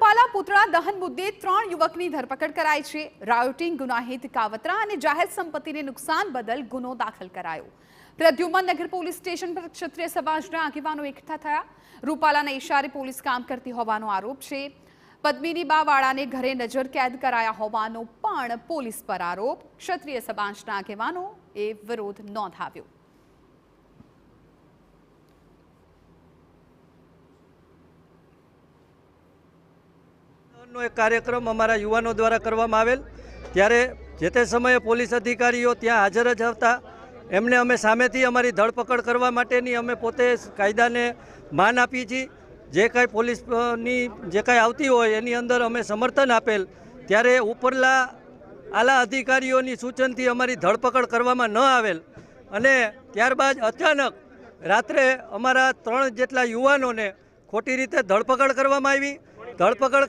રૂપાલા પુતળા દહન મુદ્દે 3 યુવકની ધરપકડ કરાઈ છે। રાયોટિંગ, ગુનાહિત કાવતરા અને જાહેર સંપત્તિને નુકસાન બદલ ગુનો દાખલ કરાયો। પ્રદ્યુમન નગર પોલીસ સ્ટેશન પર ક્ષત્રિય સમાજના આગેવાનો એકઠા થયા। રૂપાલાના ઇશારે પોલીસ કામ કરતી હોવાનો આરોપ છે। પદ્મિની બાવાળાને ઘરે નજર કેદ કરાયા હોવાનો પણ પોલીસ પર આરોપ। ક્ષત્રિય સમાજના આગેવાનોએ વિરોધ નોંધાવ્યો। एक कार्यक्रम अमरा युवाओं द्वारा करवामां आवेल त्यारे जे ते समये पोलीस अधिकारीओ त्यां हाजर ज हता। एमने अमे सामेथी अमारी धरपकड़ करवा माटेनी अमे पोते कायदाने मान आपी छी। जे कांई पोलीसनी जे कांई आवती होय एनी अंदर अमे समर्थन आपेल त्यारे उपरला आला अधिकारीओनी सूचनथी अमारी धरपकड़ करवामां न आवेल अने त्यारबाद अचानक रात्रे अमारा 3 जेटला युवानोने खोटी रीते धरपकड़ करवामां आवी। धरपकड़